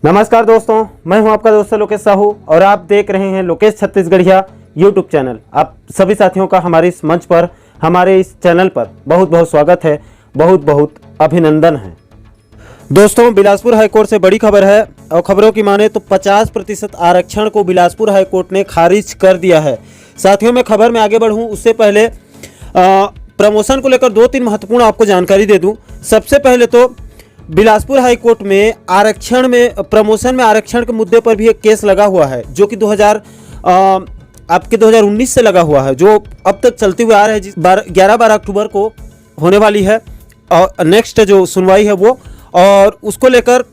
नमस्कार दोस्तों, मैं हूं आपका दोस्त लोकेश साहू और आप देख रहे हैं लोकेश छत्तीसगढ़िया यूट्यूब चैनल। आप सभी साथियों का हमारे इस मंच पर, हमारे इस चैनल पर बहुत बहुत स्वागत है, बहुत बहुत अभिनंदन है। दोस्तों, बिलासपुर हाईकोर्ट से बड़ी खबर है और खबरों की माने तो 50% आरक्षण को बिलासपुर हाईकोर्ट ने खारिज कर दिया है। साथियों, मैं खबर में आगे बढ़ूं उससे पहले प्रमोशन को लेकर 2-3 महत्वपूर्ण आपको जानकारी दे दूं। सबसे पहले तो बिलासपुर हाईकोर्ट में आरक्षण में प्रमोशन में आरक्षण के मुद्दे पर भी एक केस लगा हुआ है, जो कि 2019 से लगा हुआ है, जो अब तक चलते हुए आ रहा है। 11-12 अक्टूबर को होने वाली है और नेक्स्ट जो सुनवाई है वो, और उसको लेकर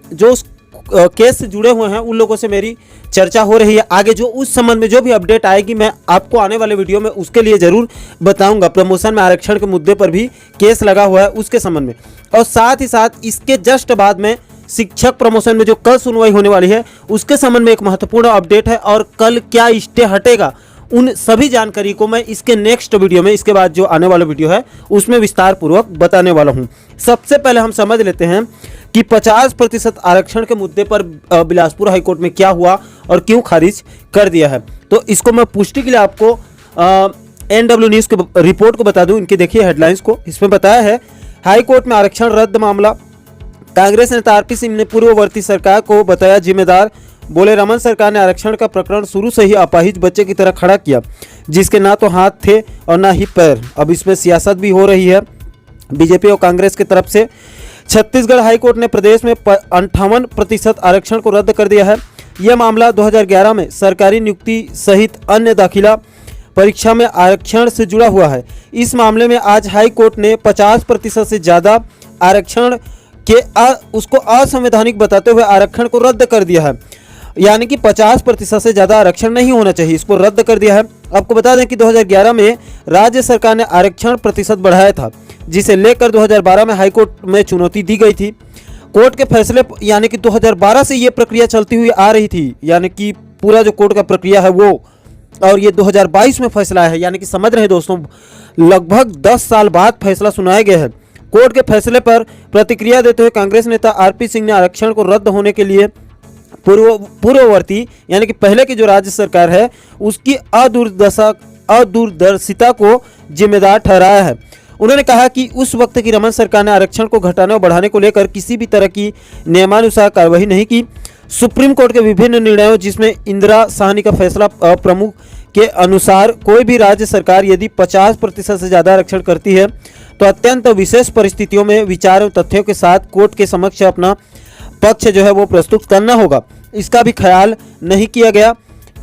जो उस केस से जुड़े हुए हैं उन लोगों से मेरी चर्चा हो रही है। आगे जो उस संबंध में जो भी अपडेट आएगी मैं आपको आने वाले वीडियो में उसके लिए ज़रूर बताऊंगा। प्रमोशन में आरक्षण के मुद्दे पर भी केस लगा हुआ है उसके संबंध में, और साथ ही साथ इसके जस्ट बाद में शिक्षक प्रमोशन में जो कल सुनवाई होने वाली है उसके संबंध में एक महत्वपूर्ण अपडेट है, और कल क्या स्टे हटेगा उन सभी जानकारी को मैं इसके नेक्स्ट वीडियो में, इसके बाद जो आने वाला वीडियो है उसमें विस्तार पूर्वक बताने वाला हूं। सबसे पहले हम समझ लेते हैं कि 50% आरक्षण के मुद्दे पर बिलासपुर हाईकोर्ट में क्या हुआ और क्यों खारिज कर दिया है। तो इसको मैं पुष्टि के लिए आपको NW न्यूज़ के रिपोर्ट को बता दूं। इनकी देखिए हेडलाइंस को, इसमें बताया है हाईकोर्ट में आरक्षण रद्द मामला। कांग्रेस नेता RP सिंह ने पूर्ववर्ती सरकार को बताया जिम्मेदार, बोले रमन सरकार ने आरक्षण का प्रकरण शुरू से ही अपाहिज बच्चे की तरह खड़ा किया, जिसके ना तो हाथ थे और ना ही पैर। अब इसमें सियासत भी हो रही है बीजेपी और कांग्रेस की तरफ से। छत्तीसगढ़ हाईकोर्ट ने प्रदेश में 58% आरक्षण को रद्द कर दिया है। यह मामला 2011 में सरकारी नियुक्ति सहित अन्य दाखिला परीक्षा में आरक्षण से जुड़ा हुआ है। इस मामले में आज हाई कोर्ट ने 50% से ज़्यादा आरक्षण के उसको असंवैधानिक बताते हुए आरक्षण को रद्द कर दिया है। यानी कि 50% से ज़्यादा आरक्षण नहीं होना चाहिए, इसको रद्द कर दिया है। आपको बता दें कि 2011 में राज्य सरकार ने आरक्षण प्रतिशत बढ़ाया था, जिसे लेकर 2012 में हाईकोर्ट में चुनौती दी गई थी। कोर्ट के फैसले यानी कि 2012 से ये प्रक्रिया चलती हुई आ रही थी, यानी कि पूरा जो कोर्ट का प्रक्रिया है वो, और ये 2022 में फैसला है। यानी कि समझ रहे हैं दोस्तों, लगभग 10 साल बाद फैसला सुनाया गया है। कोर्ट के फैसले पर प्रतिक्रिया देते हुए कांग्रेस नेता RP सिंह ने आरक्षण को रद्द होने के लिए पूर्ववर्ती यानी कि पहले की जो राज्य सरकार है उसकी अदूरदर्शिता को जिम्मेदार ठहराया है। उन्होंने कहा कि उस वक्त की रमन सरकार ने आरक्षण को घटाने और बढ़ाने को लेकर किसी भी तरह की नियमानुसार कार्रवाई नहीं की। सुप्रीम कोर्ट के विभिन्न निर्णयों, जिसमें इंदिरा साहनी का फैसला प्रमुख के अनुसार कोई भी राज्य सरकार यदि 50% से ज़्यादा आरक्षण करती है तो अत्यंत विशेष परिस्थितियों में विचार और तथ्यों के साथ कोर्ट के समक्ष अपना पक्ष जो है वो प्रस्तुत करना होगा। इसका भी ख्याल नहीं किया गया,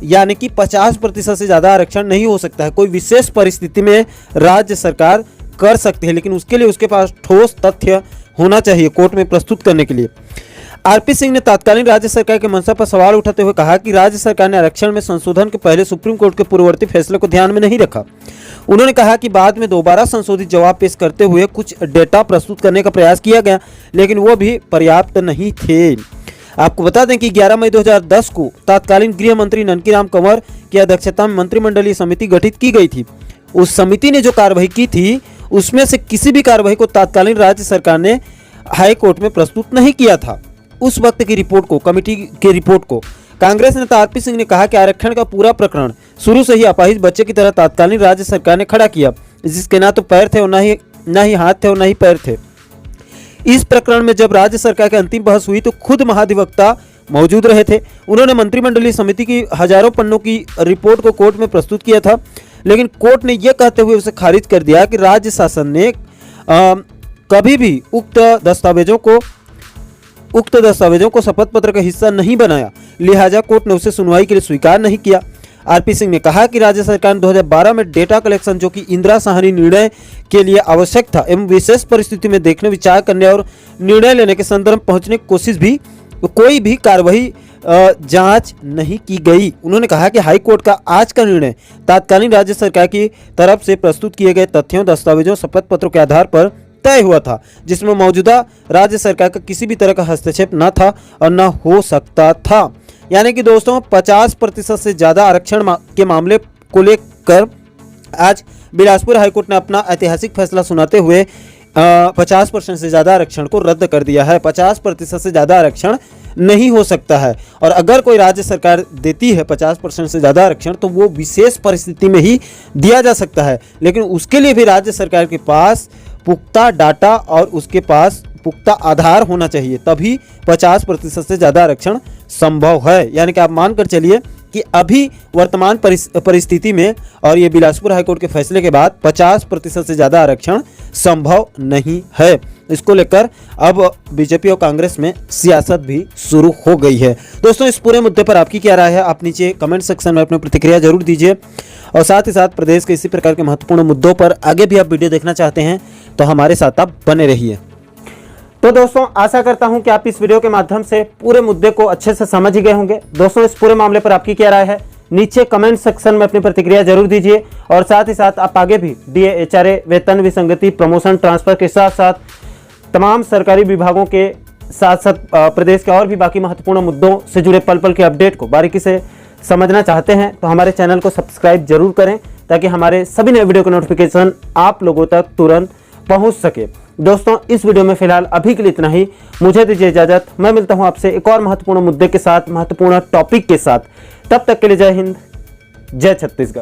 यानी कि 50% से ज़्यादा आरक्षण नहीं हो सकता है। कोई विशेष परिस्थिति में राज्य सरकार कर सकती है, लेकिन उसके लिए उसके पास ठोस तथ्य होना चाहिए कोर्ट में प्रस्तुत करने के लिए। RP सिंह ने तत्कालीन राज्य सरकार के मंशा पर सवाल उठाते हुए कहा कि राज्य सरकार ने आरक्षण में संशोधन के पहले सुप्रीम कोर्ट के पूर्ववर्ती फैसले को ध्यान में नहीं रखा। उन्होंने कहा कि बाद में दोबारा संशोधित जवाब पेश करते हुए कुछ डेटा प्रस्तुत करने का प्रयास किया गया, लेकिन वो भी पर्याप्त नहीं थे। आपको बता दें कि 11 मई 2010 को तत्कालीन गृह मंत्री ननकीराम कंवर की अध्यक्षता में मंत्रिमंडलीय समिति गठित की गई थी। उस समिति ने जो कार्रवाई की थी उसमें से किसी भी कार्रवाई को तत्कालीन राज्य सरकार ने हाई कोर्ट में प्रस्तुत नहीं किया था। उस वक्त की रिपोर्ट को, कमेटी की रिपोर्ट को, कांग्रेस नेता RP सिंह ने कहा कि आरक्षण का पूरा प्रकरण शुरू से ही अपाहिज बच्चे की तरह तत्कालीन राज्य सरकार ने खड़ा किया, जिसके ना तो पैर थे और ना ही हाथ थे और ना ही पैर थे। इस प्रकरण में जब राज्य सरकार की अंतिम बहस हुई तो खुद महाधिवक्ता मौजूद रहे थे। उन्होंने मंत्रिमंडलीय समिति की हजारों पन्नों की रिपोर्ट को कोर्ट में प्रस्तुत किया था, लेकिन कोर्ट ने यह कहते हुए उसे खारिज कर दिया कि राज्य शासन ने कभी भी उक्त दस्तावेजों को शपथ पत्र का हिस्सा नहीं बनाया, लिहाजा कोर्ट ने उसे सुनवाई के लिए स्वीकार नहीं किया। RP सिंह ने कहा कि राज्य सरकार ने 2012 में डेटा कलेक्शन, जो कि इंदिरा साहनी निर्णय के लिए आवश्यक था एवं विशेष परिस्थिति में देखने, विचार करने और निर्णय लेने के संदर्भ में पहुंचने की कोशिश भी कोई भी कार्रवाई जांच नहीं की गई। उन्होंने कहा कि हाई कोर्ट का आज का निर्णय तत्कालीन राज्य सरकार की तरफ से प्रस्तुत किए गए तथ्यों, दस्तावेजों, शपथ पत्रों के आधार पर तय हुआ था, जिसमें मौजूदा राज्य सरकार का किसी भी तरह का हस्तक्षेप न था और न हो सकता था। यानी कि दोस्तों 50% से ज़्यादा आरक्षण के मामले को लेकर आज बिलासपुर हाईकोर्ट ने अपना ऐतिहासिक फैसला सुनाते हुए 50% से ज़्यादा आरक्षण को रद्द कर दिया है। 50% से ज़्यादा आरक्षण नहीं हो सकता है, और अगर कोई राज्य सरकार देती है 50% से ज़्यादा आरक्षण तो वो विशेष परिस्थिति में ही दिया जा सकता है, लेकिन उसके लिए भी राज्य सरकार के पास पुख्ता डाटा और उसके पास पुख्ता आधार होना चाहिए, तभी 50% से ज़्यादा आरक्षण संभव है। यानी कि आप मानकर चलिए कि अभी वर्तमान परिस्थिति में और ये बिलासपुर हाईकोर्ट के फैसले के बाद 50% से ज़्यादा आरक्षण संभव नहीं है। इसको लेकर अब बीजेपी और कांग्रेस में सियासत भी शुरू हो गई है। दोस्तों, इस पूरे मुद्दे पर आपकी क्या राय है? आप नीचे कमेंट सेक्शन में अपनी प्रतिक्रिया जरूर दीजिए, और साथ ही साथ प्रदेश के इसी प्रकार के महत्वपूर्ण मुद्दों पर आगे भी आप वीडियो देखना चाहते हैं तो हमारे साथ आप बने रहिए। तो दोस्तों, आशा करता हूं कि आप इस वीडियो के माध्यम से पूरे मुद्दे को अच्छे से समझ ही गए होंगे। दोस्तों, इस पूरे मामले पर आपकी क्या राय है? नीचे कमेंट सेक्शन में अपनी प्रतिक्रिया जरूर दीजिए, और साथ ही साथ आप आगे भी डीए, एचआरए, वेतन विसंगति, प्रमोशन, ट्रांसफर के साथ साथ तमाम सरकारी विभागों के साथ साथ प्रदेश के और भी बाकी महत्वपूर्ण मुद्दों से जुड़े पल पल के अपडेट को बारीकी से समझना चाहते हैं तो हमारे चैनल को सब्सक्राइब जरूर करें, ताकि हमारे सभी नए वीडियो का नोटिफिकेशन आप लोगों तक तुरंत पहुंच सके। दोस्तों, इस वीडियो में फिलहाल अभी के लिए इतना ही। मुझे दीजिए इजाजत। मैं मिलता हूं आपसे एक और महत्वपूर्ण मुद्दे के साथ, महत्वपूर्ण टॉपिक के साथ। तब तक के लिए जय हिंद, जय छत्तीसगढ़।